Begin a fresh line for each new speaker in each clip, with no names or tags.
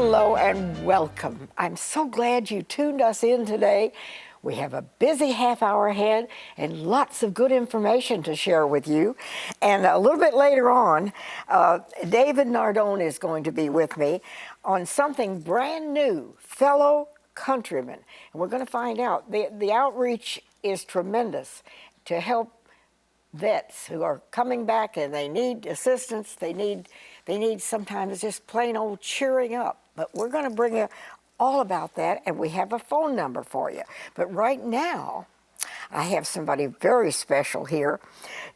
Hello and welcome. I'm so glad you tuned us in today. We have a busy half hour ahead and lots of good information to share with you. And a little bit later on, David Nardone is going to be with me on something brand new, fellow countrymen. And we're going to find out. The outreach is tremendous to help vets who are coming back and they need assistance. They need sometimes just plain old cheering up. But we're going to bring you all about that, and we have a phone number for you. But right now, I have somebody very special here.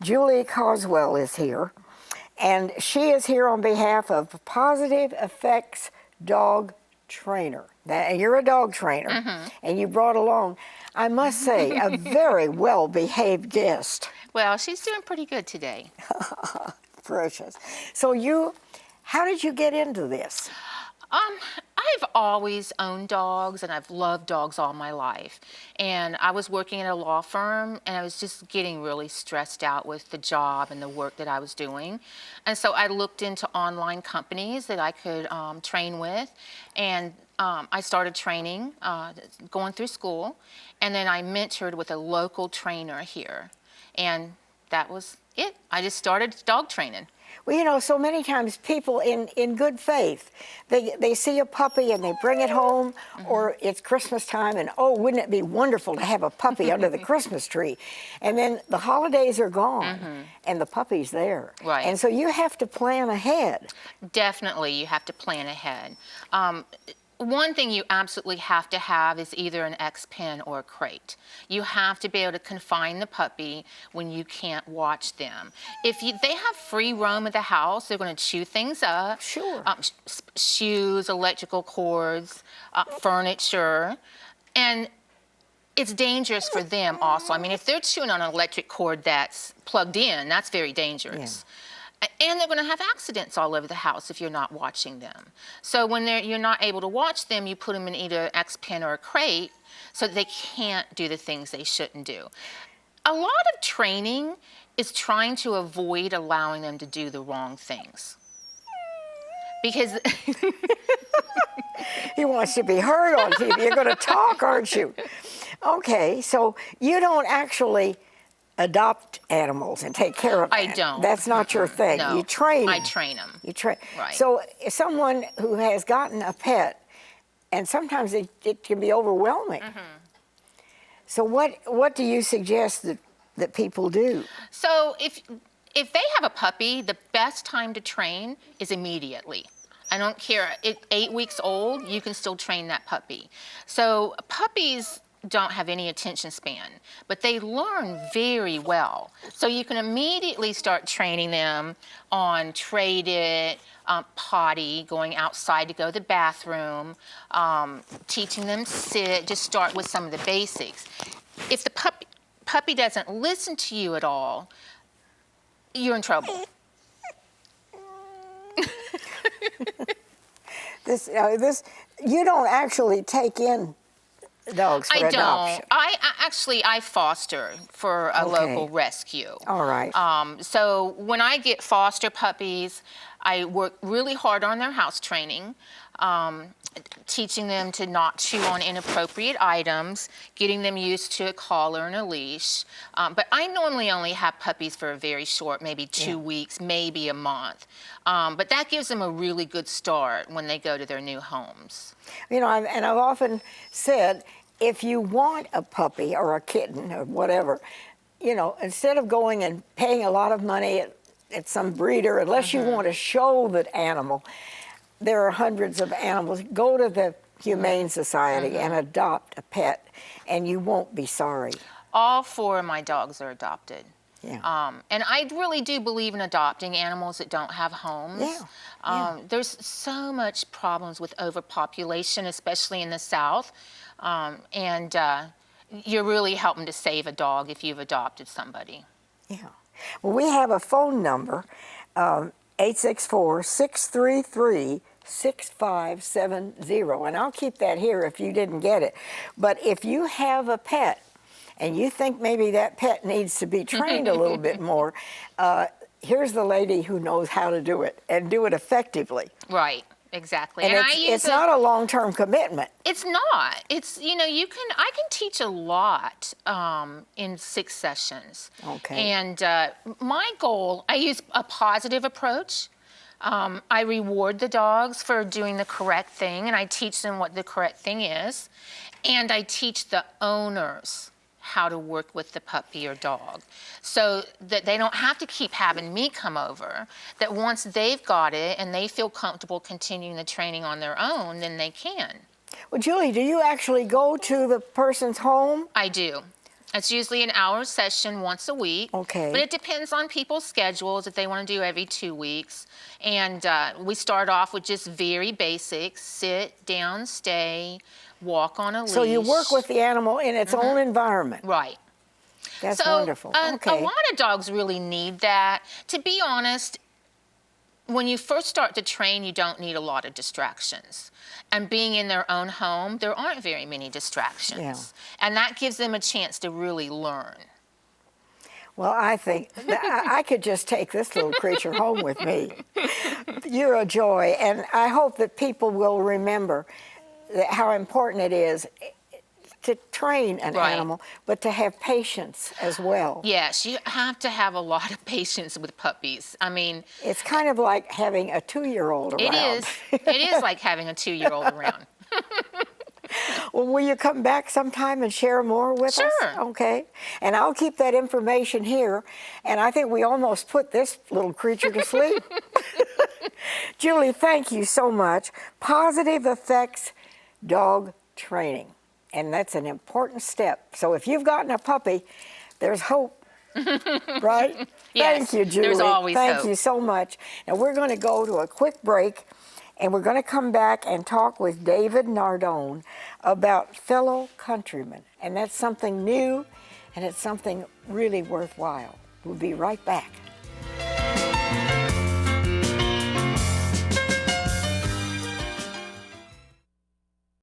Julie Caswell is here, and she is here on behalf of Positive Effects Dog Trainer. Now, you're a dog trainer, and you brought along, I must say, a very well-behaved guest.
Well, she's doing pretty good today.
Precious. So how did you get into this?
I've always owned dogs, and I've loved dogs all my life. And I was working at a law firm, and I was just getting really stressed out with the job and the work that I was doing. And so I looked into online companies that I could train with, and I started training, going through school, and then I mentored with a local trainer here. And that was it. I just started dog training.
Well, you know, so many times people in good faith, they see a puppy and they bring it home, or it's Christmas time and, oh, wouldn't it be wonderful to have a puppy under the Christmas tree? And then the holidays are gone and the puppy's there.
Right.
And so you have to plan ahead.
Definitely, you have to plan ahead. One thing you absolutely have to have is either an X-pen or a crate. You have to be able to confine the puppy when you can't watch them. If they have free roam of the house, they're going to chew things up.
Sure.
Shoes, electrical cords, furniture, and it's dangerous for them also. I mean, if they're chewing on an electric cord that's plugged in, that's very dangerous. Yeah. And they're going to have accidents all over the house if you're not watching them. So when you're not able to watch them, you put them in either an X-pen or a crate so that they can't do the things they shouldn't do. A lot of training is trying to avoid allowing them to do the wrong things. Because
He wants to be heard on TV. You're going to talk, aren't you? Okay, so you don't actually adopt animals and take care of them.
I don't.
That's not your thing.
No,
you train them.
I train them.
You train.
Right.
So someone who has gotten a pet, and sometimes it can be overwhelming. So what do you suggest that people do?
So if they have a puppy, the best time to train is immediately. I don't care. 8 weeks old, you can still train that puppy. So puppies don't have any attention span, but they learn very well. So you can immediately start training them on trade it, potty, going outside to go to the bathroom, teaching them sit, just start with some of the basics. If the puppy doesn't listen to you at all, you're in trouble.
This you don't actually take in dogs for adoption.
I foster for a local rescue.
All right.
So when I get foster puppies, I work really hard on their house training, teaching them to not chew on inappropriate items, getting them used to a collar and a leash. But I normally only have puppies for a very short, maybe 2 weeks, maybe a month. But that gives them a really good start when they go to their new homes.
You know, I've often said, if you want a puppy or a kitten or whatever, you know, instead of going and paying a lot of money at some breeder, unless you want to show that animal, there are hundreds of animals. Go to the Humane Society and adopt a pet, and you won't be sorry.
All 4 of my dogs are adopted.
Yeah.
And I really do believe in adopting animals that don't have homes.
Yeah.
There's so much problems with overpopulation, especially in the South. And you're really helping to save a dog if you've adopted somebody.
Yeah. Well, we have a phone number, 864-633-6570, and I'll keep that here if you didn't get it. But if you have a pet and you think maybe that pet needs to be trained a little bit more, here's the lady who knows how to do it and do it effectively.
Right. exactly.
And it's not a long-term commitment.
It's not. It's, I can teach a lot in 6 sessions.
Okay.
And my goal, I use a positive approach. I reward the dogs for doing the correct thing, and I teach them what the correct thing is. And I teach the owners how to work with the puppy or dog so that they don't have to keep having me come over, that once they've got it and they feel comfortable continuing the training on their own, then they can.
Well, Julie, do you actually go to the person's home?
I do. It's usually an hour session once a week.
Okay.
But it depends on people's schedules if they want to do every 2 weeks. And we start off with just very basic: sit, down, stay, walk on a leash.
So you work with the animal in its own environment.
Right.
That's
So,
wonderful.
A
Okay.
lot of dogs really need that. To be honest, when you first start to train, you don't need a lot of distractions. And being in their own home, there aren't very many distractions.
Yeah.
And that gives them a chance to really learn.
Well, I think that I could just take this little creature home with me. You're a joy, and I hope that people will remember how important it is to train an
Right.
animal, but to have patience as well.
Yes, you have to have a lot of patience with puppies. I mean,
It's kind of like having a 2-year-old around.
it is. It is like having a 2-year-old around.
Well, will you come back sometime and share more with us?
Sure.
Okay. And I'll keep that information here. And I think we almost put this little creature to sleep. Julie, thank you so much. Positive effects dog training. And that's an important step. So if you've gotten a puppy, there's hope. Right?
Yes,
Thank you, Julie.
there's always
Thank
hope.
you so much. Now we're going to go to a quick break, and we're going to come back and talk with David Nardone about fellow countrymen. And that's something new, and it's something really worthwhile. We'll be right back.